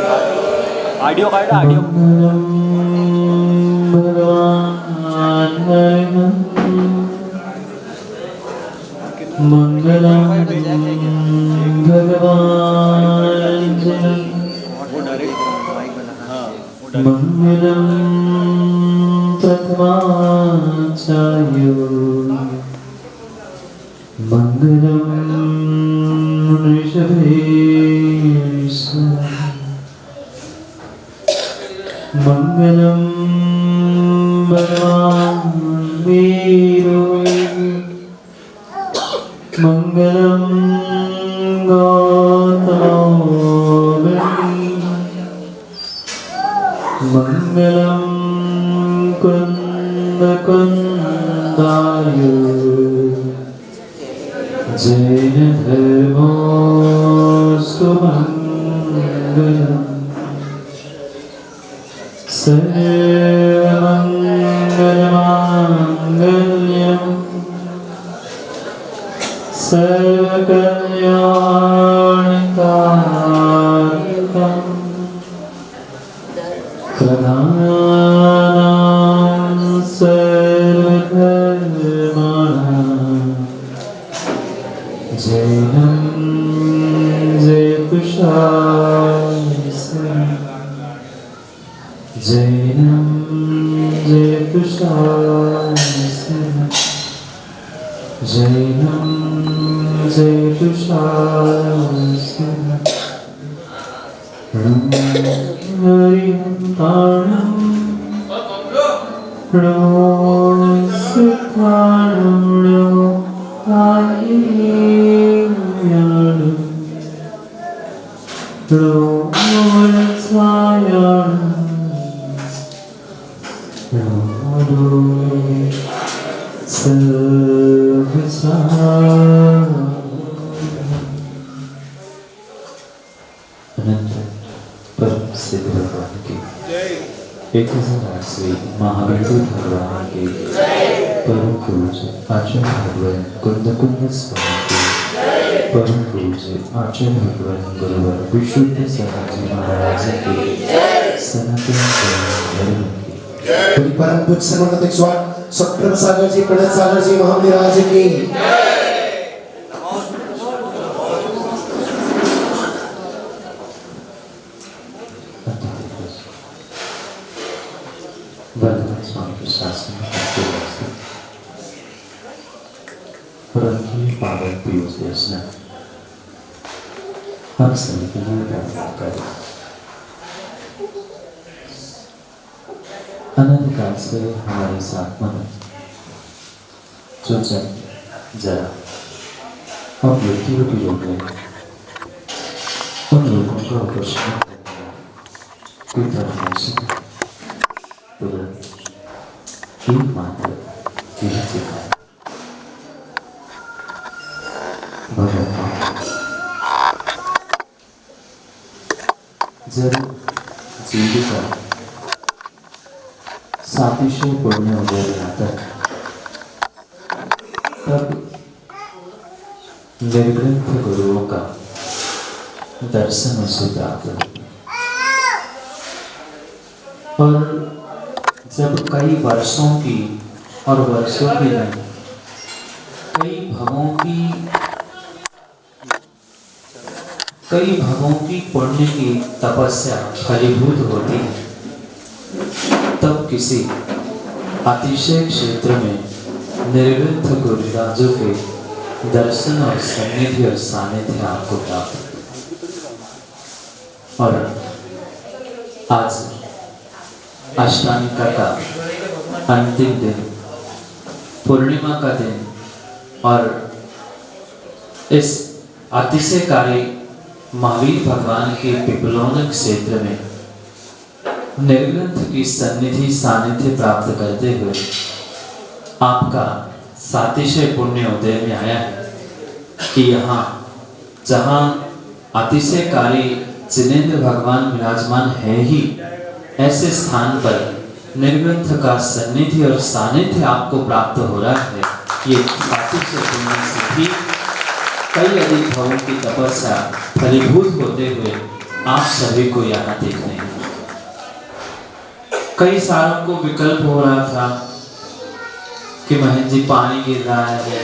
Audio काढा audio भगवान हरिहं मंगलम भगवान जन मंगलम प्रथमाचार्यो मंगलम ऋषभेश्वर मंगलम भगवान वीरो मंगलम गौतमो मंगलम कुंदकुंदायो जैन धर्मोऽस्तु मंगलम् सर्वमंगलमांगल्यं सर्वकल्याणकारिकं प्रधानं सर्वधर्माणां जैनं जयतु शास्त्रम् जैनं जयतु शास्त्रम् जैनं जयतु शास्त्रम् हरिं ताणं सुखाणं आय्याणं परम सिद्ध भगवान की 1008वीं महावीर भगवान की परम पूज्य आचार्य भगवान कुंद स्वामी की परम पूज्य आचार्य भगवान गुरुवर विशुद्ध सनातन महाराज की सनातन धर्म की परम पूज्य समर्थ स्वामी सत्यप्रभ सागर जी प्रणत सागर जी महाराज की वर्धमान स्वामी के शासन में परंतु पावन पीयूष देशना हम सभी के लिए प्रार्थना करें। अनंतकाल से हमारे साथ मन जो जरा और मृत्यु के लोग हैं उन लोगों का प्रश्न कोई धर्म नहीं तुरंत एकमात्र यही सिखाया भगवान जब जीविका सातिशय पुण्य उदय आता है तब निर्ग्रंथ गुरुओं का दर्शन उसे प्राप्त होता है और जब कई वर्षों की और वर्षों की नहीं कई भवों की पुण्य की तपस्या फलीभूत होती है तब किसी अतिशय क्षेत्र में निर्ग्रंथ गुरुराजों के दर्शन और सन्निधि और सानिध्य आपको प्राप्त और आज अष्टांगिका का अंतिम दिन पूर्णिमा का दिन और इस अतिशयकारी महावीर भगवान के पिपलोन क्षेत्र में निर्ग्रंथ की सन्निधि सानिध्य प्राप्त करते हुए आपका सातिशय पुण्य उदय में आया है कि यहाँ जहाँ अतिशयकारी जिनेंद्र भगवान विराजमान है ही ऐसे स्थान पर निर्ग्रंथ का सन्निधि और सानिध्य आपको प्राप्त हो रहा है। ये सातिशय पुण्य सिद्धि कई अधिक भावों की तपस्या फलीभूत होते हुए आप सभी को यहाँ देखने। कई सालों को विकल्प हो रहा था कि महेंद्र जी पानी गिर रहा है,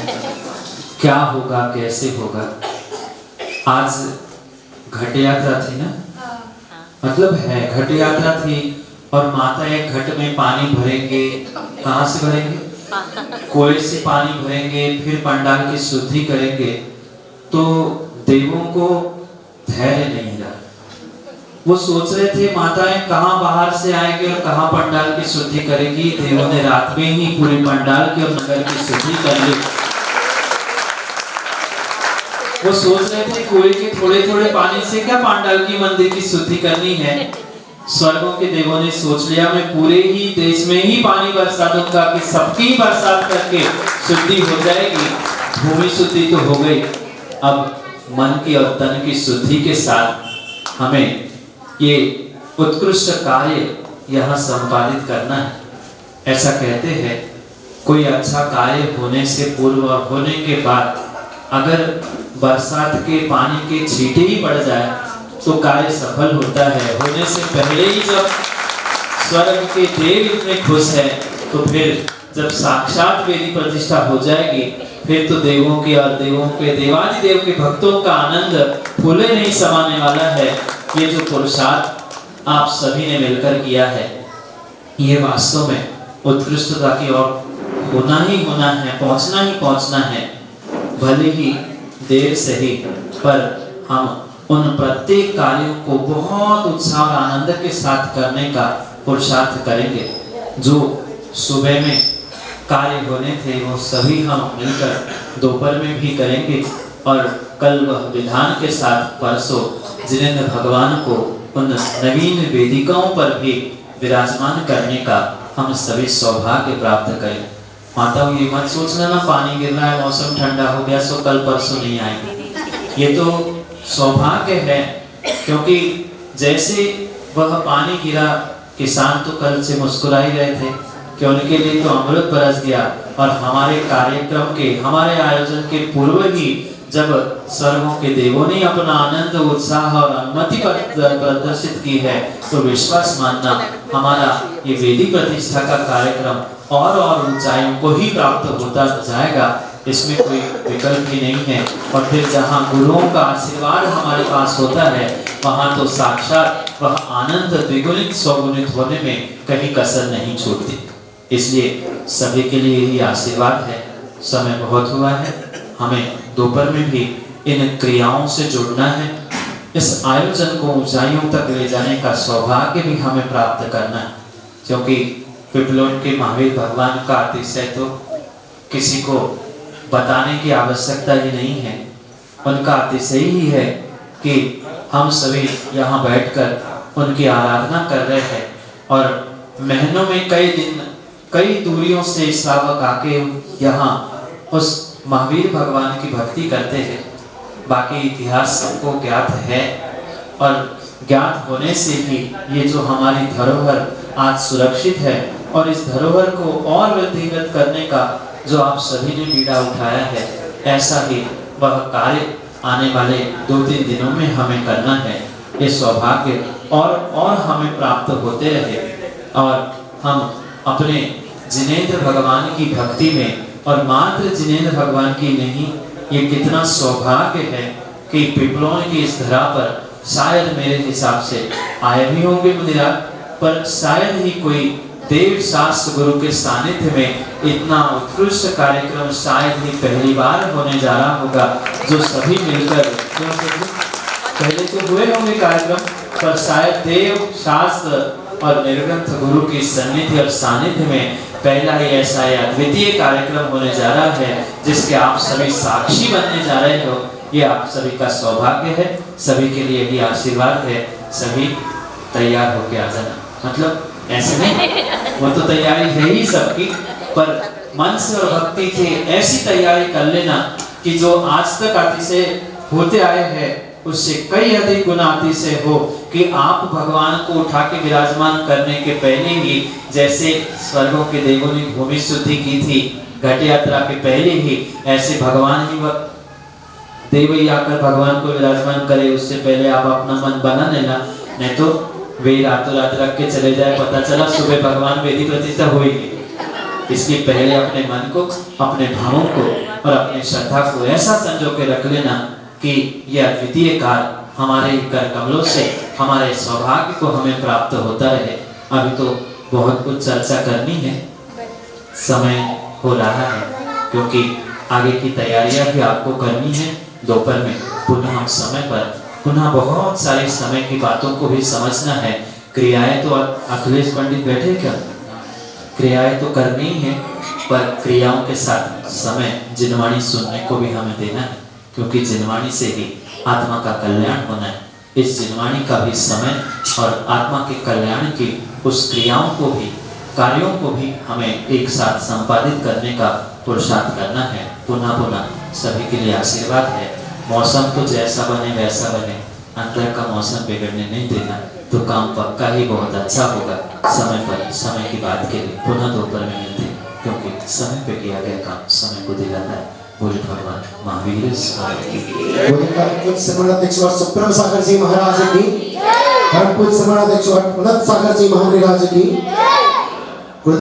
क्या होगा, कैसे होगा। आज घट यात्रा थी ना, मतलब है घट यात्रा थी, और माता एक घट में पानी भरेंगे। कहाँ से भरेंगे? कुएं से पानी भरेंगे, फिर पंडाल की शुद्धि करेंगे। तो देवों को धैर्य नहीं रहा। वो सोच रहे थे माताएं कहाँ बाहर से आएंगे और कहाँ पंडाल की शुद्धि करेगी। देवों ने रात में ही पूरी पंडाल की और नगर की शुद्धि कर ली। वो सोच रहे थे कुएं के थोड़े थोड़े पानी से क्या पंडाल की मंदिर की शुद्धि करनी है। स्वर्गों के देवों ने सोच लिया मैं पूरे ही देश में ही पानी बरसा दूंगा कि सबकी बरसात करके शुद्धि हो जाएगी। भूमि शुद्धि तो हो गई, अब मन की और तन की शुद्धि के साथ हमें ये उत्कृष्ट कार्य यहाँ संपादित करना है। ऐसा कहते हैं कोई अच्छा कार्य होने से पूर्व और होने के बाद अगर बरसात के पानी के छींटे ही पड़ जाए तो कार्य सफल होता है। होने से पहले ही जब स्वर्ग के देव इतने खुश हैं, तो फिर जब साक्षात वेदी प्रतिष्ठा हो जाएगी, फिर तो देवों के और देवों के देवादिदेव के भक्तों का आनंद फूले नहीं समाने वाला है। ये जो पुरुषार्थ आप सभी ने मिलकर किया है, ये वास्तव में उत्कृष्टता की ओर होना ही होना है, पहुंचना ही पहुंचना है। भले ही देर से ही, पर हम उन प्रत्येक कार्यों को बहुत उत्साह और आनंद के साथ करने का पुरुषार्थ करेंगे। जो सुबह में कार्य होने थे वो सभी हम मिलकर दोपहर में भी करेंगे, और कल वह विधान के साथ परसों जिनेंद्र भगवान को उन नवीन वेदिकाओं पर भी विराजमान करने का हम सभी सौभाग्य प्राप्त करें। माताओं ये मत सोचना ना पानी गिर रहा है, मौसम ठंडा हो गया सो कल परसों नहीं आएंगे। ये तो सौभाग्य है, क्योंकि जैसे वह पानी गिरा, किसान तो कल से मुस्कुरा ही रहे थे कि उनके लिए तो अमृत बरस गया। और हमारे कार्यक्रम के, हमारे आयोजन के पूर्व ही जब स्वर्गों के देवों ने अपना आनंद, उत्साह और अनुमति प्रदर्शित की है, तो विश्वास मानना हमारा ये वेदी प्रतिष्ठा का कार्यक्रम और ऊंचाइयों को ही प्राप्त होता जाएगा। इसमें कोई विकल्प ही नहीं है। और फिर जहाँ गुरुओं का आशीर्वाद हमारे पास होता है, वहाँ तो साक्षात वह आनंद द्विगुणित स्वगुणित होने में कहीं कसर नहीं छूटती। इसलिए सभी के लिए यही आशीर्वाद है। समय बहुत हुआ है, हमें दोपहर में भी इन क्रियाओं से जुड़ना है। इस आयोजन को ऊंचाइयों तक ले जाने का सौभाग्य भी हमें प्राप्त करना है, क्योंकि पिपलोन के महावीर भगवान का अतिशय तो किसी को बताने की आवश्यकता ही नहीं है। उनका अतिशय ही है कि हम सभी यहाँ बैठकर उनकी आराधना कर रहे हैं, और महीनों में कई दिन, कई दूरियों से श्रावक आके यहाँ उस महावीर भगवान की भक्ति करते हैं। बाकी इतिहास सबको ज्ञात है, और ज्ञात होने से ही ये जो हमारी धरोहर आज सुरक्षित है, और इस धरोहर को और वृद्धिगत करने का जो आप सभी ने बीड़ा उठाया है, ऐसा ही वह कार्य आने वाले 2-3 दिनों में हमें करना है। ये सौभाग्य और हमें प्राप्त होते रहे, और हम अपने जिनेंद्र भगवान की भक्ति में, और मात्र जिनेंद्र भगवान की नहीं, ये कितना सौभाग्य है कि पिपलोन की इस धरा पर शायद मेरे हिसाब से आए भी होंगे मुनिराज, पर शायद ही कोई देव शास्त्र गुरु के सानिध्य में इतना उत्कृष्ट कार्यक्रम शायद ही पहली बार होने जा रहा होगा, जो सभी मिलकर, पहले तो हुए होंगे कार्यक्रम, पर शायद देव शास्त्र और निर्ग्रंथ गुरु की सन्निधि और सानिध्य में पहला ही ऐसा अद्वितीय कार्यक्रम होने जा रहा है, जिसके आप सभी साक्षी बनने जा रहे हो। ये आप सभी का सौभाग्य है, सभी के लिए भी आशीर्वाद है। सभी तैयार होके आ जाना, मतलब ऐसे नहीं, वो तो तैयारी है ही सबकी, पर मन से और भक्ति से ऐसी तैयारी कर लेना कि जो आज तक अतिशय होते आए हैं उससे कई अधिक गुना अतिशय हो, कि आप भगवान को उठा के विराजमान करने के पहले ही, जैसे स्वर्गों के देवों ने भूमि शुद्धि की थी घट यात्रा के पहले ही, ऐसे भगवान ही देव ही आकर भगवान को विराजमान करे उससे पहले आप अपना मन बना लेना, नहीं तो वे रातों रात रख के चले जाए, पता चला सुबह भगवान वेदी प्रतिष्ठा होगी। इसलिए पहले अपने मन को, अपने भावों को और अपनी श्रद्धा को ऐसा संजो के रख लेना कि यह अद्वितीय कार्य हमारे कर कमलों से हमारे सौभाग्य को हमें प्राप्त होता रहे। अभी तो बहुत कुछ चर्चा करनी है, समय हो रहा है, क्योंकि आगे की तैयारियां भी आपको करनी है। दोपहर में पुनः हम समय पर पुनः बहुत सारी समय की बातों को भी समझना है। क्रियाएं तो अखिलेश पंडित बैठे क्या, क्रियाएं तो करनी ही है, पर क्रियाओं के साथ समय जिनवाणी सुनने को भी हमें देना है, क्योंकि जिनवाणी से ही आत्मा का कल्याण होना है। इस जिनवाणी का भी समय और आत्मा के कल्याण की उस क्रियाओं को भी, कार्यों को भी हमें एक साथ संपादित करने का पुरुषार्थ करना है। पुनः पुनः सभी के लिए आशीर्वाद है। मौसम तो जैसा बने वैसा बने, अंदर का मौसम बिगड़ने नहीं देना, तो काम पक्का ही बहुत अच्छा होगा। समय पर समय की बात के लिए पुनः दोपहर में मिलते हैं, क्योंकि समय पे किया गया काम समय को दिलाता है। बोले भगवान महावीर स्वामी की। बोले परम पूज्य समणाध्यक्ष सुब्रह्म सागर जी महाराज की, परम पूज्य समणाध्यक्ष उन्नत सागर जी महाराज की।